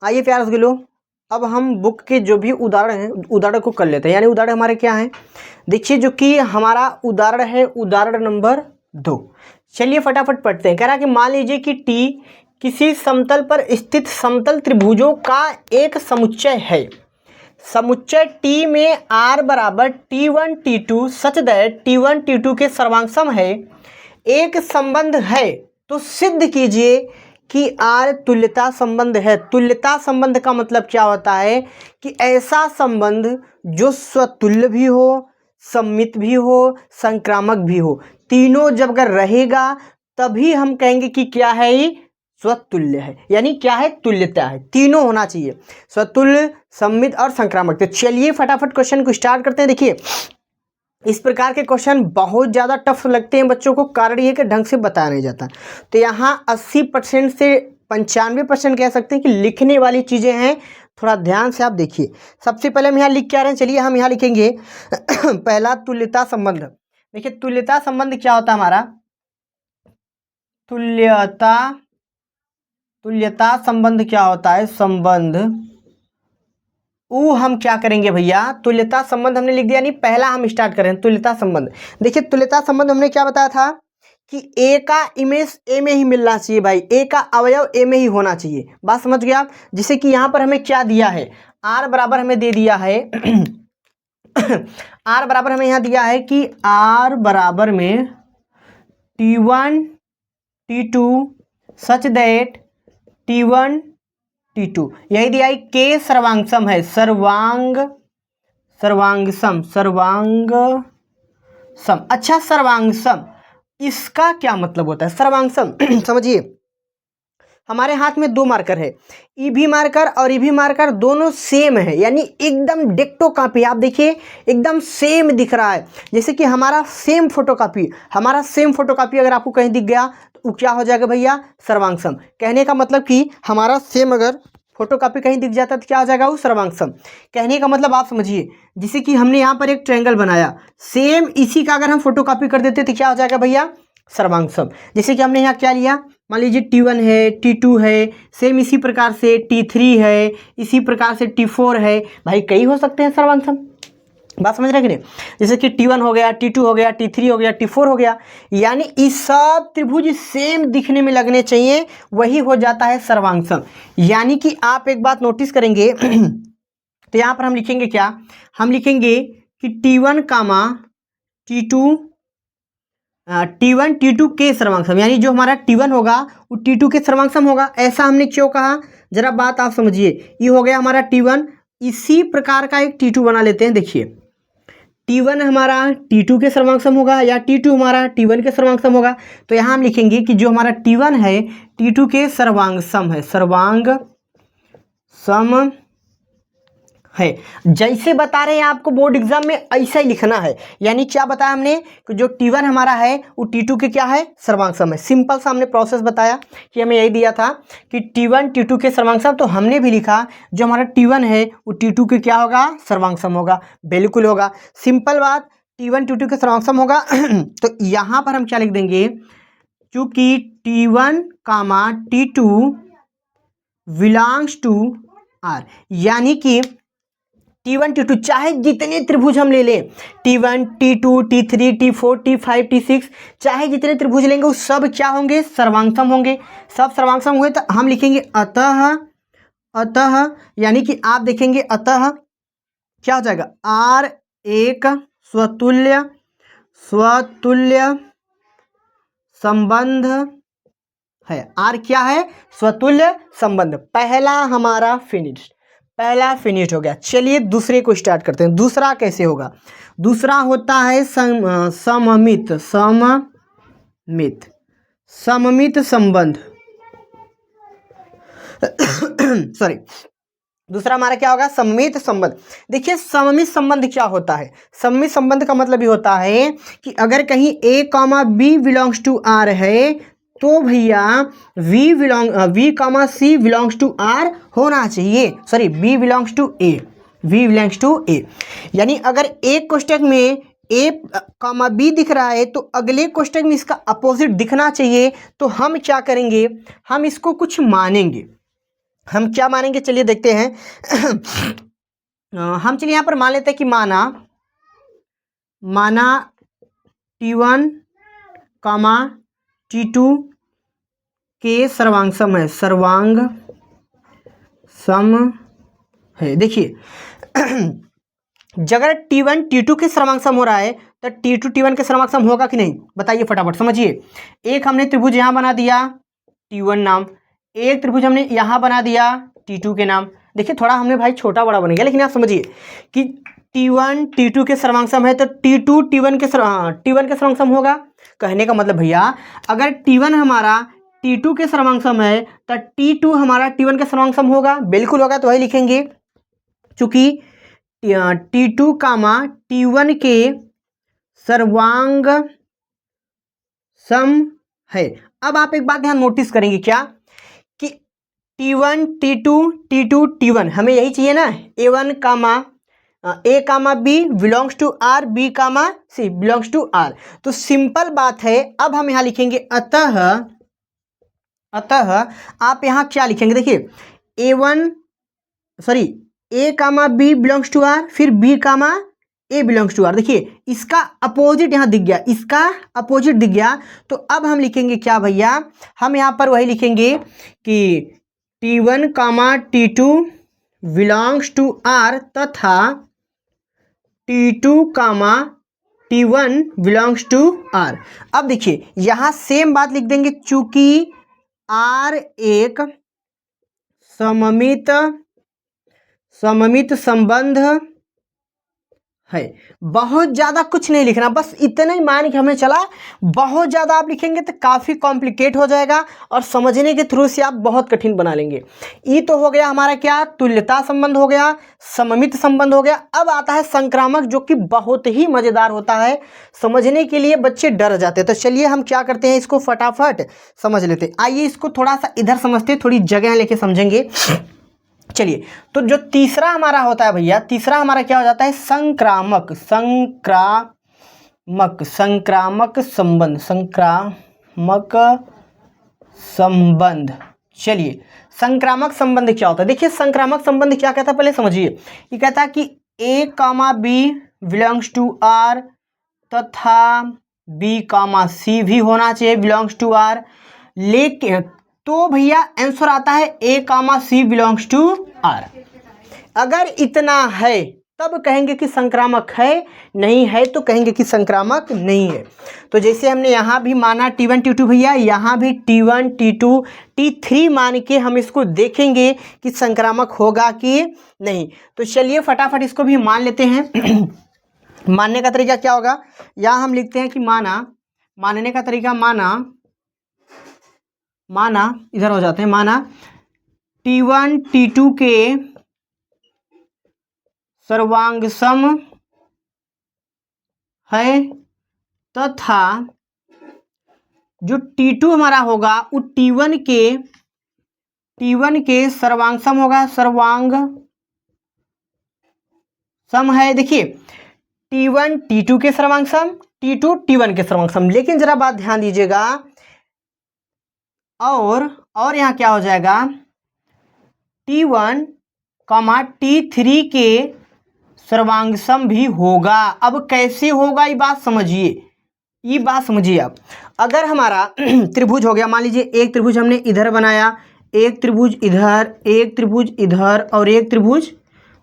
आइए प्यारे रसगुल्लो, अब हम बुक के जो भी उदाहरण हैं उदाहरण को कर लेते हैं। यानी उदाहरण हमारे क्या हैं, देखिए जो कि हमारा उदाहरण है उदाहरण नंबर 2। चलिए फटाफट पढ़ते हैं। कह रहा है कि मान लीजिए कि टी किसी समतल पर स्थित समतल त्रिभुजों का एक समुच्चय है। समुच्चय टी में r बराबर T1 T2 such that T1 T2 के सर्वांग है एक संबंध है, तो सिद्ध कीजिए कि R तुल्यता संबंध है। तुल्यता संबंध का मतलब क्या होता है कि ऐसा संबंध जो स्वतुल्य भी हो, सममित भी हो, संक्रामक भी हो, तीनों जब अगर रहेगा तभी हम कहेंगे कि क्या है, ये स्वतुल्य है। यानी क्या है, तुल्यता है, तीनों होना चाहिए, स्वतुल्य, सममित और संक्रामक। तो चलिए फटाफट क्वेश्चन को स्टार्ट करते हैं। देखिए इस प्रकार के क्वेश्चन बहुत ज़्यादा टफ लगते हैं बच्चों को, कारण ये कि ढंग से बताया नहीं जाता। तो यहाँ 80% से 95% कह सकते हैं कि लिखने वाली चीज़ें हैं। थोड़ा ध्यान से आप देखिए। सबसे पहले हम यहाँ लिख के आ रहे हैं, चलिए हम यहाँ लिखेंगे पहला तुल्यता संबंध। देखिए तुल्यता संबंध क्या होता है हमारा, तुल्यता संबंध क्या होता है, संबंध हम क्या करेंगे भैया, तुल्यता संबंध हमने लिख दिया। नहीं पहला हम स्टार्ट करें तुल्यता संबंध। देखिए तुल्यता संबंध हमने क्या बताया था कि ए का इमेज ए में ही मिलना चाहिए भाई, ए का अवयव ए में ही होना चाहिए। बात समझ गए आप। जैसे कि यहाँ पर हमें क्या दिया है, आर बराबर हमें दे दिया है आर बराबर हमें यहाँ दिया है कि आर बराबर में T1 T2 such that T1 T2 यही दिया है। के सर्वांगसम है, सर्वांगसम। अच्छा सर्वांगसम इसका क्या मतलब होता है, सर्वांगसम समझिए। हमारे हाथ में दो मार्कर है, ईभी मार्कर और ईभी मार्कर दोनों सेम है, यानी एकदम डिक्टो कॉपी। आप देखिए एकदम सेम दिख रहा है, जैसे कि हमारा सेम फोटोकॉपी अगर आपको कहीं दिख गया तो क्या हो जाएगा भैया, सर्वांगसम। कहने का मतलब कि हमारा सेम अगर फोटोकॉपी कहीं दिख जाता है तो क्या हो जाएगा, वो सर्वांगसम। कहने का मतलब आप समझिए, जैसे कि हमने यहाँ पर एक ट्रायंगल बनाया, सेम इसी का अगर हम फोटोकॉपी कर देते तो क्या हो जाएगा भैया, सर्वांगसम। जैसे कि हमने यहाँ क्या लिया, मान लीजिए T1 है, T2 है, सेम इसी प्रकार से T3 है, इसी प्रकार से T4 है, भाई कई हो सकते हैं सर्वांगसम। बात समझ रहे कि नहीं। जैसे कि T1 हो गया, T2 हो गया, T3 हो गया, T4 हो गया, यानी इस सब त्रिभुज सेम दिखने में लगने चाहिए, वही हो जाता है सर्वांगसम। यानी कि आप एक बात नोटिस करेंगे तो यहाँ पर हम लिखेंगे क्या, हम लिखेंगे कि T1 कामा T1 T2 के सर्वांगसम, यानी जो हमारा T1 होगा वो T2 के सर्वांगसम होगा। ऐसा हमने क्यों कहा, जरा बात आप समझिए। ये हो गया हमारा T1, इसी प्रकार का एक T2 बना लेते हैं। देखिए T1 हमारा T2 के सर्वांगसम होगा या T2 हमारा T1 के सर्वांगसम होगा। तो यहाँ हम लिखेंगे कि जो हमारा T1 है T2 के सर्वांगसम है, सर्वांगसम है। जैसे बता रहे हैं आपको बोर्ड एग्जाम में ऐसा ही लिखना है। यानी क्या बताया हमने कि जो T1 हमारा है वो T2 के क्या है, सर्वांगसम है। सिंपल सा हमने प्रोसेस बताया कि हमें यही दिया था कि T1 T2 के सर्वांगसम, तो हमने भी लिखा जो हमारा T1 है वो T2 के क्या होगा, सर्वांगसम होगा। बिल्कुल होगा, सिंपल बात, T1 T2 के सर्वांगसम होगा। तो यहाँ पर हम क्या लिख देंगे, चूंकि T1 comma T2 belongs to R, यानी कि T1 T2 चाहे जितने त्रिभुज हम ले लें, T1 T2 T3 T4 T5 T6 चाहे जितने त्रिभुज लेंगे वो सब क्या होंगे, सर्वांगसम होंगे। सब सर्वांगसम हुए तो हम लिखेंगे अतः यानी कि आप देखेंगे अतः क्या हो जाएगा, R एक स्वतुल्य संबंध है। R क्या है, स्वतुल्य संबंध। पहला हमारा फिनिश्ड हो गया। चलिए दूसरे को स्टार्ट करते हैं। दूसरा कैसे होगा, दूसरा होता है सममित संबंध सॉरी, दूसरा हमारा क्या होगा, सममित संबंध। देखिए सममित संबंध क्या होता है, सममित संबंध का मतलब ये होता है कि अगर कहीं A, B belongs to R है तो भैया V, C belongs to R होना चाहिए। Sorry, B belongs to A, यानी अगर एक कोष्टक में A, B दिख रहा है तो अगले कोष्टक में इसका अपोजिट दिखना चाहिए। तो हम क्या करेंगे, हम इसको कुछ मानेंगे। हम क्या मानेंगे, चलिए देखते हैं। हम चलिए यहाँ पर मान लेते हैं कि माना T1 कामा T2 के सर्वांग सम है, सर्वांग सम है। देखिए अगर T1 T2 के सर्वांग सम हो रहा है तो T2 T1 के सर्वांग सम होगा कि नहीं, बताइए फटाफट समझिए। एक हमने त्रिभुज यहाँ बना दिया T1 नाम, एक त्रिभुज हमने यहाँ बना दिया T2 के नाम। देखिए थोड़ा हमने भाई छोटा बड़ा बन गया, लेकिन आप समझिए कि T1 T2 के सर्वांग सम है तो T2 T1 के सर्वांग सम होगा। कहने का मतलब भैया अगर T1 हमारा T2 के सर्वांग सम है तो T2 हमारा T1 के सर्वांग सम होगा, बिल्कुल होगा। तो वही लिखेंगे, चूंकि T2 कामा T1 के सर्वांग सम है। अब आप एक बात ध्यान नोटिस करेंगे क्या कि T1 T2 T2 T1 हमें यही चाहिए ना, A1 comma A comma B belongs to R, B comma C belongs to R। तो सिंपल बात है, अब हम यहाँ लिखेंगे अतः आप यहाँ क्या लिखेंगे, देखिए A comma B belongs to R, फिर B comma A belongs to R। देखिए इसका अपोजिट यहाँ दिख गया, इसका अपोजिट दिख गया। तो अब हम लिखेंगे क्या भैया, हम यहाँ पर वही लिखेंगे कि T1 comma T2 belongs to R तथा T2 comma T1 belongs to R। अब देखिए यहाँ सेम बात लिख देंगे, चूंकि R एक सममित संबंध है। बहुत ज़्यादा कुछ नहीं लिखना, बस इतना ही मान के हमें चला। बहुत ज़्यादा आप लिखेंगे तो काफ़ी कॉम्प्लिकेट हो जाएगा और समझने के थ्रू से आप बहुत कठिन बना लेंगे। ये तो हो गया हमारा क्या, तुल्यता संबंध हो गया, सममित संबंध हो गया। अब आता है संक्रामक, जो कि बहुत ही मज़ेदार होता है, समझने के लिए बच्चे डर जाते हैं। तो चलिए हम क्या करते हैं, इसको फटाफट समझ लेते हैं। आइए इसको थोड़ा सा इधर समझते हैं, थोड़ी जगह लेके समझेंगे। चलिए तो जो तीसरा हमारा होता है भैया, तीसरा हमारा क्या हो जाता है, संक्रामक संबंध। चलिए संक्रामक संबंध क्या होता है, देखिए संक्रामक संबंध क्या कहता है पहले समझिए। ये कहता है कि A comma B belongs to R तथा B कामा C भी होना चाहिए बिलोंग्स टू R। लेकिन तो भैया आंसर आता है A comma C belongs to R। अगर इतना है तब कहेंगे कि संक्रामक है, नहीं है तो कहेंगे कि संक्रामक नहीं है। तो जैसे हमने यहाँ भी माना T1 T2 भैया, यहाँ भी T1 T2 T3 मान के हम इसको देखेंगे कि संक्रामक होगा कि नहीं। तो चलिए फटाफट इसको भी मान लेते हैं। मानने का तरीका क्या होगा, यहाँ हम लिखते हैं कि मानने का तरीका माना इधर हो जाते हैं, माना T1 T2 के सर्वांग सम है तथा जो T2 हमारा होगा वो T1 के सर्वांग सम होगा, सर्वांग सम है। देखिए T1 T2 के सर्वांग सम, T2 T1 के सर्वांग सम। लेकिन जरा बात ध्यान दीजिएगा, और यहाँ क्या हो जाएगा, T1 कामा T3 के सर्वांग सम भी होगा। अब कैसे होगा ये बात समझिए आप। अगर हमारा त्रिभुज हो गया, मान लीजिए एक त्रिभुज हमने इधर बनाया, एक त्रिभुज इधर, एक त्रिभुज इधर और एक त्रिभुज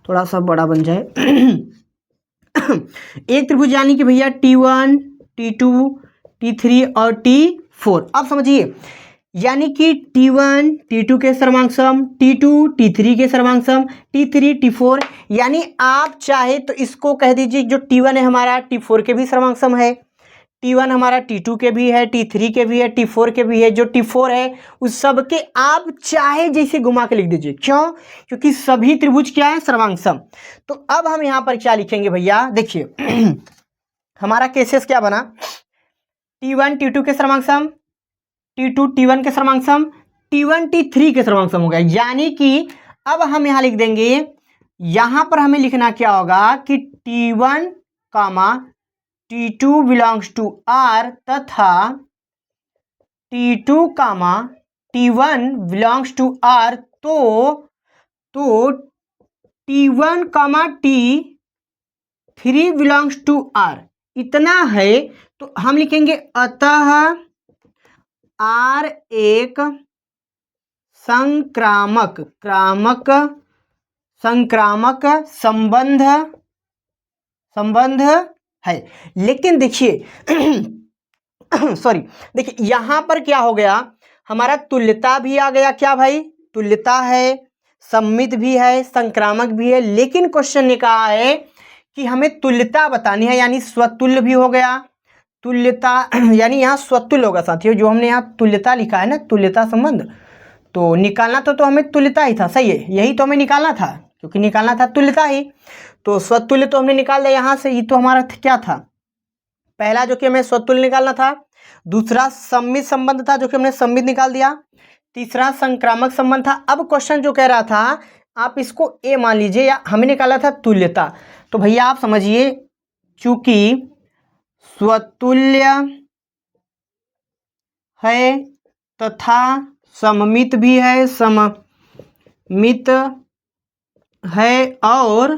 थोड़ा सा बड़ा बन जाए। एक त्रिभुज यानी कि भैया T1 T2 T3 और T4। अब समझिए यानी कि T1 T2 के सर्वांग सम, T2 T3 के सर्वांग सम, T3 T4। यानी आप चाहे तो इसको कह दीजिए जो T1 है हमारा T4 के भी सर्वांग सम है, T1 हमारा T2 के भी है, T3 के भी है, T4 के भी है। जो T4 है उस सब के आप चाहे जैसे घुमा के लिख दीजिए। क्यों? क्योंकि सभी त्रिभुज क्या है, सर्वांग सम। तो अब हम यहाँ पर क्या लिखेंगे भैया, देखिए हमारा केसेस क्या बना, T1 T2 के सर्वांग सम, T2 T1 के सर्वांग सम, T1 T3 के सर्वांग सम हो गया। यानी कि अब हम यहाँ लिख देंगे, यहाँ पर हमें लिखना क्या होगा कि T1 comma T2 belongs to R तथा T2 comma T1 belongs to R तो T1 comma T3 belongs to R इतना है, तो हम लिखेंगे अतः R एक संक्रामक संबंध है। लेकिन देखिए सॉरी, देखिए यहां पर क्या हो गया, हमारा तुल्यता भी आ गया। क्या भाई, तुल्यता है, सम्मित भी है, संक्रामक भी है। लेकिन क्वेश्चन ने कहा है कि हमें तुल्यता बतानी है, यानी स्वतुल्य भी हो गया। तुल्यता यानी यहाँ स्वतुल्य होगा साथियों, जो हमने यहाँ तुल्यता लिखा है ना, तुल्यता संबंध, तो निकालना तो हमें तुल्यता ही था। सही है, यही तो हमें निकालना था, क्योंकि निकालना था तुल्यता ही। तो स्वतुल्य तो हमने निकाल दिया यहाँ से। ये तो हमारा क्या था, पहला जो कि हमें स्वतुल्य निकालना था, दूसरा सम्मित संबंध था जो कि हमने सम्मित निकाल दिया, तीसरा संक्रामक संबंध था। अब क्वेश्चन जो कह रहा था, आप इसको ए मान लीजिए, या हमें निकाला था तुल्यता। तो भैया आप समझिए, चूंकि स्वतुल्य है तथा सममित भी है, सममित है, और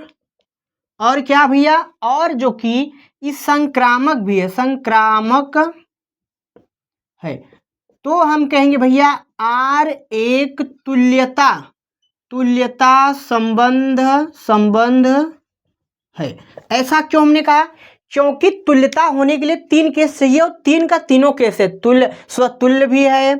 क्या भैया, और जो कि इस संक्रामक भी है, संक्रामक है, तो हम कहेंगे भैया R एक तुल्यता संबंध है। ऐसा क्यों हमने कहा, क्योंकि तुल्यता होने के लिए 3 केस चाहिए, और 3 का तीनों केस है, स्वतुल्य भी है,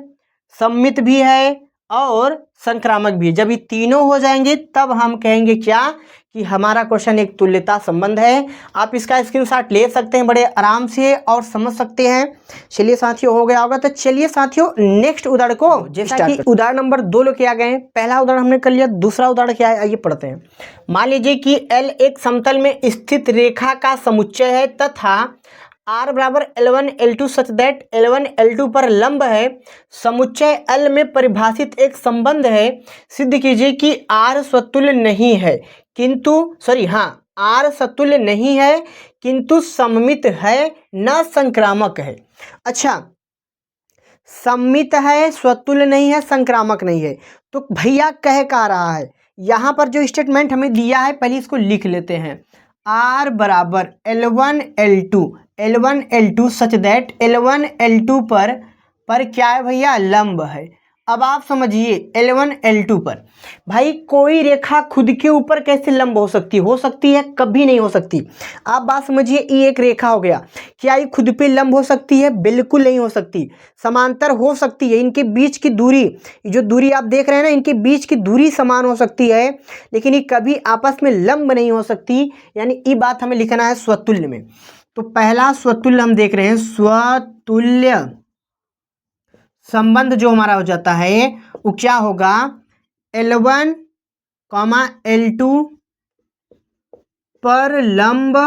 सम्मित भी है और संक्रामक भी है। जब ये तीनों हो जाएंगे तब हम कहेंगे क्या, कि हमारा क्वेश्चन एक तुल्यता संबंध है। आप इसका स्क्रीनशॉट ले सकते हैं बड़े आराम से और समझ सकते हैं। चलिए साथियों, हो गया होगा। तो चलिए साथियों, नेक्स्ट उदाहरण को, जैसा कि उदाहरण नंबर 2 लेके आ गए हैं। पहला उदाहरण हमने कर लिया, दूसरा उदाहरण क्या है आइए पढ़ते हैं। मान लीजिए कि L एक समतल में स्थित रेखा का समुच्चय है तथा R बराबर L1 L2 such that L1 L2 पर लंब है। समुच्चय L में परिभाषित एक संबंध है। सिद्ध कीजिए कि R स्वतुल्य नहीं है, किंतु R स्वतुल्य नहीं है किंतु सममित है, न संक्रामक है। अच्छा, सममित है, स्वतुल्य नहीं है, संक्रामक नहीं है, तो भैया कह का रहा है, यहाँ पर जो स्टेटमेंट हमें दिया है पहले इसको लिख लेते हैं। R बराबर L1 L2 such that L1 L2 पर क्या है भैया, लंब है। अब आप समझिए L1 L2 पर भाई कोई रेखा खुद के ऊपर कैसे लंब हो सकती है, कभी नहीं हो सकती। आप बात समझिए, ये एक रेखा हो गया, क्या ये खुद पे लंब हो सकती है, बिल्कुल नहीं हो सकती। समांतर हो सकती है, इनके बीच की दूरी, जो दूरी आप देख रहे हैं ना, इनके बीच की दूरी समान हो सकती है, लेकिन ये कभी आपस में लंब नहीं हो सकती। यानी ये बात हमें लिखना है स्वतुल्य में। तो पहला स्वतुल्य हम देख रहे हैं, स्वतुल्य संबंध जो हमारा हो जाता है वो क्या होगा, L1, L2 पर लंब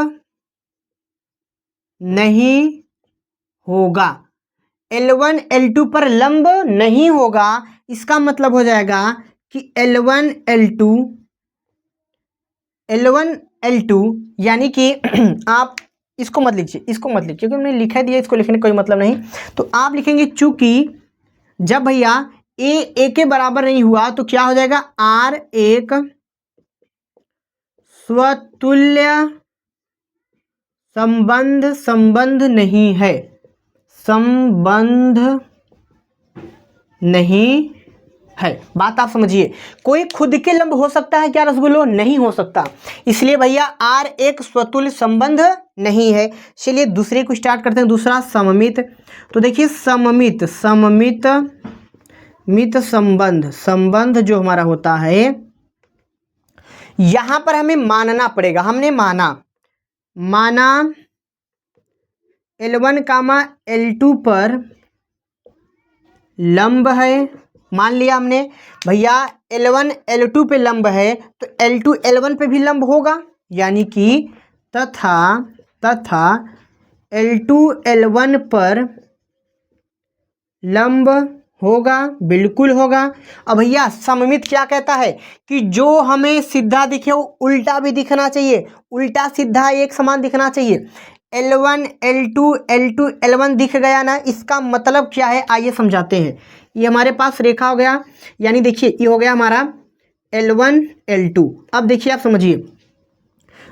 नहीं होगा। L1 L2 पर लंब नहीं होगा, इसका मतलब हो जाएगा कि L1 L2 यानी कि आप इसको मत लिखिए, क्योंकि हमने लिखा दिया, इसको लिखने का कोई मतलब नहीं। तो आप लिखेंगे चूंकि जब भैया ए के बराबर नहीं हुआ तो क्या हो जाएगा, R एक स्वतुल्य संबंध नहीं है, संबंध नहीं है। बात आप समझिए, कोई खुद के लंब हो सकता है क्या रसगुल्लो, नहीं हो सकता, इसलिए भैया R एक स्वतुल्य संबंध नहीं है। चलिए दूसरे को स्टार्ट करते हैं, दूसरा सममित। तो देखिए सममित संबंध जो हमारा होता है, यहां पर हमें मानना पड़ेगा। हमने माना L1, L2 पर लंब है, मान लिया हमने भैया L1 L2 पे लंब है, तो L2 L1 पे भी लंब होगा, यानी कि तथा L2 L1 पर लंब होगा, बिल्कुल होगा। अब भैया सममित क्या कहता है कि जो हमें सीधा दिखे वो उल्टा भी दिखना चाहिए, उल्टा सीधा एक समान दिखना चाहिए। L1 L2 L1 दिख गया ना, इसका मतलब क्या है आइए समझाते हैं। ये हमारे पास रेखा हो गया, यानी देखिए ये हो गया हमारा L1 L2। अब देखिए आप समझिए,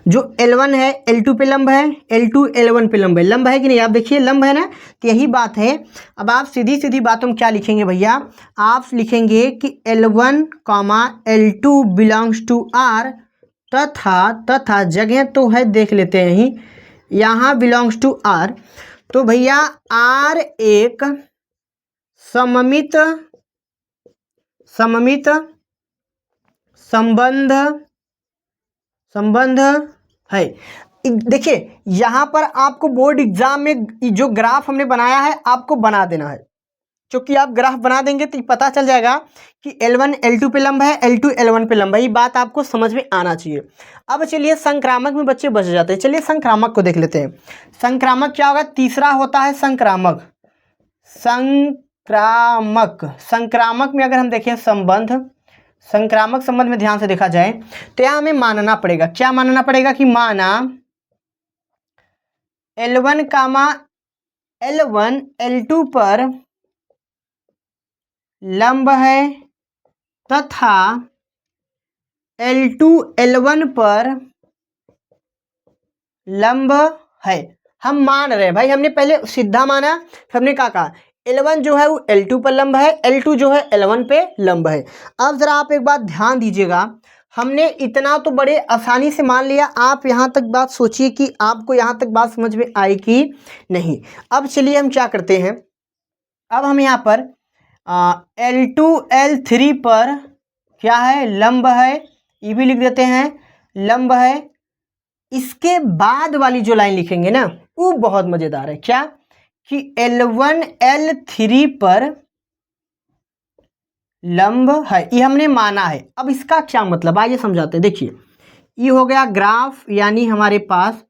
जो L1 है L2 पे लंब है, L2 L1 पे लंब है कि नहीं? आप देखिए लंब है ना, तो यही बात है। अब आप सीधी सीधी बातों में क्या लिखेंगे भैया, आप लिखेंगे कि L1 L2 belongs to R, तथा जगह तो है देख लेते हैं ही, यहाँ बिलोंग्स टू R। तो भैया R एक सममित संबंध है। देखिए यहाँ पर आपको बोर्ड एग्जाम में जो ग्राफ हमने बनाया है आपको बना देना है, क्योंकि आप ग्राफ बना देंगे तो पता चल जाएगा कि L1 L2 पे लंब है, L2 L1 पे लंब है। ये बात आपको समझ में आना चाहिए। अब चलिए संक्रामक में बच्चे बच जाते हैं, चलिए संक्रामक को देख लेते हैं। संक्रामक क्या होगा? तीसरा होता है संक्रामक। संक्रामक में अगर हम देखें संक्रामक संबंध में ध्यान से देखा जाए तो यहाँ हमें मानना पड़ेगा, क्या मानना पड़ेगा कि माना L1 L2 पर लंब है तथा L2 L1 पर लंब है। हम मान रहे हैं भाई, हमने पहले सीधा माना, फिर हमने कहा L1 जो है वो L2 पर लंब है, L2 जो है L1 पे लंब है। अब जरा आप एक बात ध्यान दीजिएगा, हमने इतना तो बड़े आसानी से मान लिया, आप यहाँ तक बात सोचिए कि आपको यहाँ तक बात समझ में आई कि नहीं। अब चलिए हम क्या करते हैं, अब हम यहाँ पर L2 L3 पर क्या है? लंब है, ये भी लिख देते हैं लंब है। इसके बाद वाली जो लाइन लिखेंगे ना वो बहुत मजेदार है, क्या कि L1 L3 पर लंब है, ये हमने माना है। अब इसका क्या मतलब, आइए समझाते हैं। देखिए ये हो गया ग्राफ, यानी हमारे पास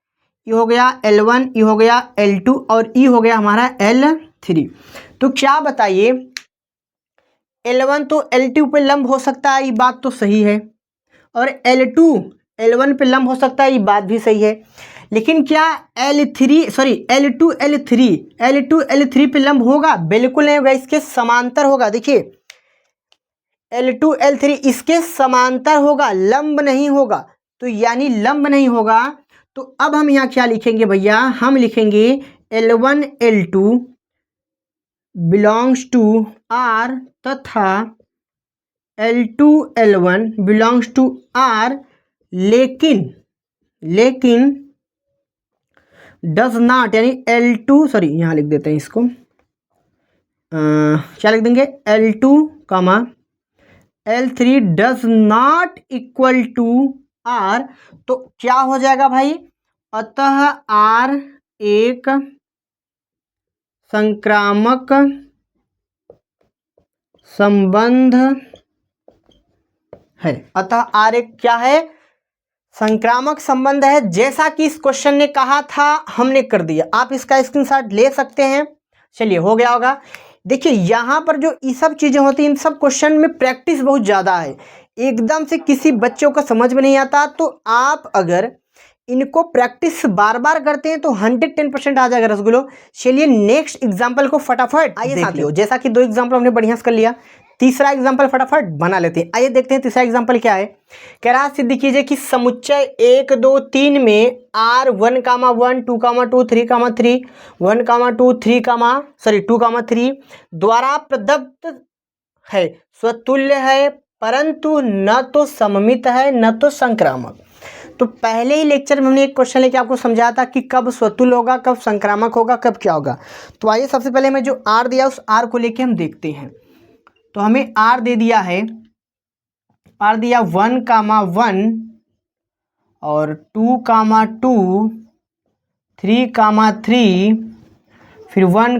ये हो गया L1, ये हो गया L2 और ये हो गया हमारा L3। तो क्या बताइए, L1 तो L2 पे लंब हो सकता है, ये बात तो सही है, और L2 L1 पे लंब हो सकता है, ये बात भी सही है। लेकिन क्या L2 L3 पे लंब होगा? बिल्कुल नहीं होगा, इसके समांतर होगा। देखिए L2 L3 इसके समांतर होगा, लंब नहीं होगा। तो यानी लंब नहीं होगा, तो अब हम यहाँ क्या लिखेंगे भैया, हम लिखेंगे L1 L2 belongs to R तथा L2 L1 belongs to R, लेकिन डज नॉट, यानी L2 यहाँ लिख देते हैं इसको, क्या लिख देंगे, L2 L3 does not equal to R। तो क्या हो जाएगा भाई, अतः R एक संक्रामक संबंध है। अतः R एक क्या है? संक्रामक संबंध है। जैसा कि इस क्वेश्चन ने कहा था हमने कर दिया, आप इसका स्क्रीनशॉट ले सकते हैं। चलिए हो गया होगा। देखिए यहाँ पर जो ये सब चीज़ें होती हैं, इन सब क्वेश्चन में प्रैक्टिस बहुत ज़्यादा है, एकदम से किसी बच्चों को समझ में नहीं आता। तो आप अगर इनको प्रैक्टिस बार बार करते हैं तो 110% आ जाएगा रसगुल्लो। चलिए नेक्स्ट एग्जाम्पल को फटाफट आइए साथियों, जैसा कि 2 एग्जाम्पल हमने बढ़िया से कर लिया, तीसरा एग्जाम्पल फटाफट बना लेते हैं। आइए देखते हैं तीसरा एग्जाम्पल क्या है। कह रहा सिद्ध कीजिए कि समुच्चय 1 2 3 में R 1, 1, 2, 2, 3, 3, 1, 2, 3 2, 3 द्वारा प्रदत्त है, स्वतुल्य है, परंतु न तो सममित है न तो संक्रामक। तो पहले ही लेक्चर में हमने एक क्वेश्चन लेके आपको समझाया था कि कब स्वतुल्य होगा, कब संक्रामक होगा, कब क्या होगा। तो आइए सबसे पहले हमें जो R दिया उस R को लेके हम देखते हैं। तो हमें R दे दिया है, R दिया 1, 1 और 2, 2, 3, 3, फिर 1,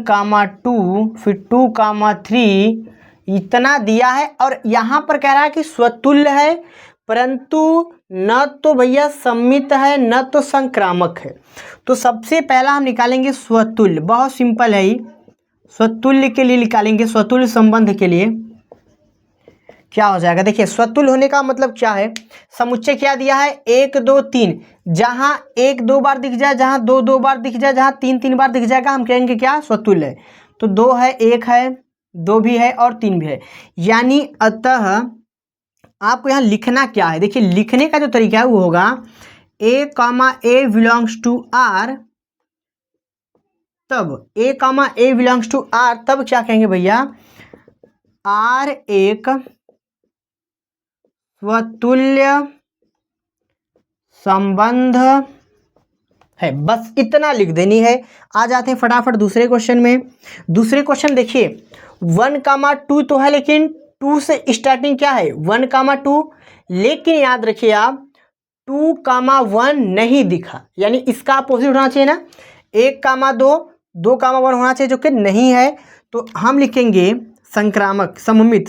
2, फिर 2, 3, इतना दिया है। और यहाँ पर कह रहा है कि स्वतुल्य है, परंतु न तो भैया सममित है न तो संक्रामक है। तो सबसे पहला हम निकालेंगे स्वतुल्य, बहुत सिंपल है ही। स्वतुल्य के लिए निकालेंगे, स्वतुल्य संबंध के लिए क्या हो जाएगा। देखिए स्वतुल्य होने का मतलब क्या है, समुच्चय क्या दिया है 1 2 3, जहां 1 2 बार दिख जाए, जहां 2 2 बार दिख जाए, जहां 3 3 बार दिख जाएगा, हम कहेंगे क्या स्वतुल्य है। तो 2 है, 1 है, 2 भी है और 3 भी है। यानी अतः आपको यहाँ लिखना क्या है, देखिए लिखने का जो तरीका है वो होगा a comma a belongs to r, तब a comma a belongs to r, तब क्या कहेंगे भैया, r एक स्वतुल्य संबंध है। बस इतना लिख देनी है। आ जाते हैं फटाफट दूसरे क्वेश्चन में। दूसरे क्वेश्चन देखिए 1,2 तो है, लेकिन 2 से स्टार्टिंग क्या है 1,2, लेकिन याद रखिए आप 2,1 नहीं दिखा, यानी इसका अपोजिट होना चाहिए ना, 1,2 2,1 होना चाहिए, जो कि नहीं है। तो हम लिखेंगे संक्रामक सममित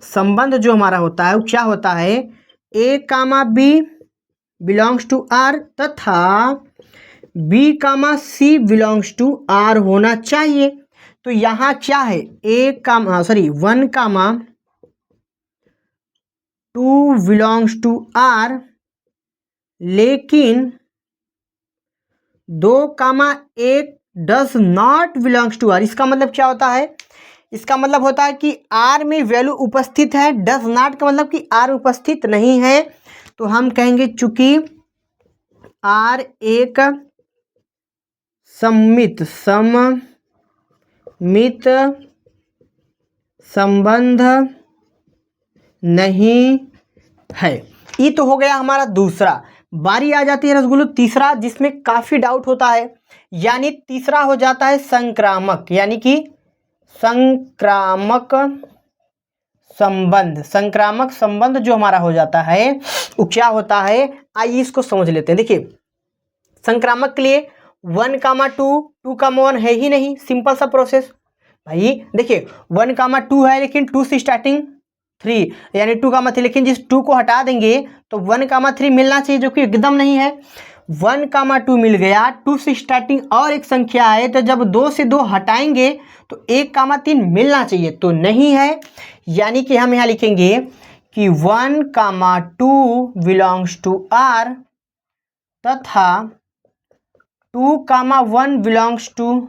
संबंध जो हमारा होता है वो क्या होता है, a comma b belongs to r तथा b comma c belongs to r होना चाहिए। तो यहाँ क्या है 1,2 बिलोंग्स टू r, लेकिन 2,1 does not belongs to r। इसका मतलब क्या होता है, इसका मतलब होता है कि r में वैल्यू उपस्थित है, डज नॉट का मतलब कि r उपस्थित नहीं है। तो हम कहेंगे चूंकि r एक सममित संबंध नहीं है। ये तो हो गया हमारा दूसरा। बारी आ जाती है रसगुल्लो तीसरा, जिसमें काफी डाउट होता है, यानी तीसरा हो जाता है संक्रामक, यानी कि संक्रामक संबंध जो हमारा हो जाता है वो क्या होता है, आइए इसको समझ लेते हैं। देखिए संक्रामक के लिए 1,2 2,1 है ही नहीं, सिंपल सा प्रोसेस भाई। देखिए 1,2 है, लेकिन 2 से स्टार्टिंग 3, यानी 2,3, लेकिन जिस 2 को हटा देंगे तो 1,3 मिलना चाहिए, जो कि एकदम नहीं है। 1,2 मिल गया, 2 से स्टार्टिंग और एक संख्या है, तो जब 2 से 2 हटाएंगे तो 1,3 मिलना चाहिए, तो नहीं है। यानी कि हम यहाँ लिखेंगे कि 1,2 बिलोंग्स टू r तथा 2,1 बिलोंग्स टू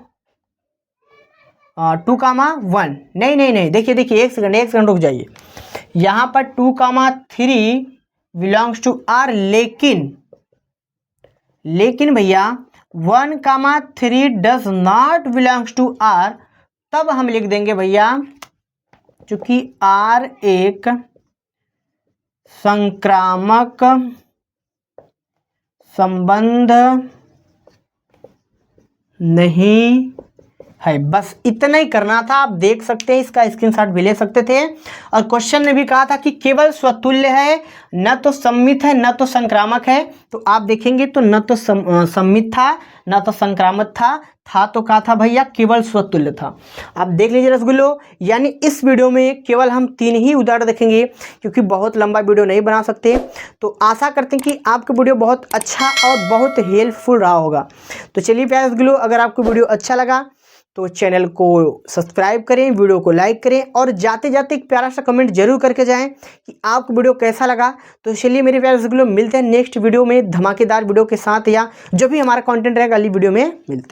2,1 नहीं, देखिए एक सेकंड रुक जाइए। यहाँ पर 2,3 बिलोंग्स टू r, लेकिन भैया 1,3 does not belongs to r, तब हम लिख देंगे भैया चूंकि r एक संक्रामक संबंध नहीं है। बस इतना ही करना था। आप देख सकते हैं, इसका स्क्रीनशॉट भी ले सकते थे। और क्वेश्चन ने भी कहा था कि केवल स्वतुल्य है, न तो सम्मित है न तो संक्रामक है। तो आप देखेंगे तो न तो सम्मित था न तो संक्रामक था तो कहा था भैया केवल स्वतुल्य था। आप देख लीजिए रसगुल्लो, यानी इस वीडियो में केवल हम 3 ही उदाहरण देखेंगे, क्योंकि बहुत लंबा वीडियो नहीं बना सकते। तो आशा करते हैं कि आपका वीडियो बहुत अच्छा और बहुत हेल्पफुल रहा होगा। तो चलिए प्यारे रसगुल्लो, अगर आपको वीडियो अच्छा लगा तो चैनल को सब्सक्राइब करें, वीडियो को लाइक करें, और जाते जाते एक प्यारा सा कमेंट जरूर करके जाएं कि आपको वीडियो कैसा लगा। तो चलिए मेरे प्यारे रसगुल्लो, मिलते हैं नेक्स्ट वीडियो में धमाकेदार वीडियो के साथ, या जो भी हमारा कंटेंट रहेगा अगली वीडियो में मिलते हैं।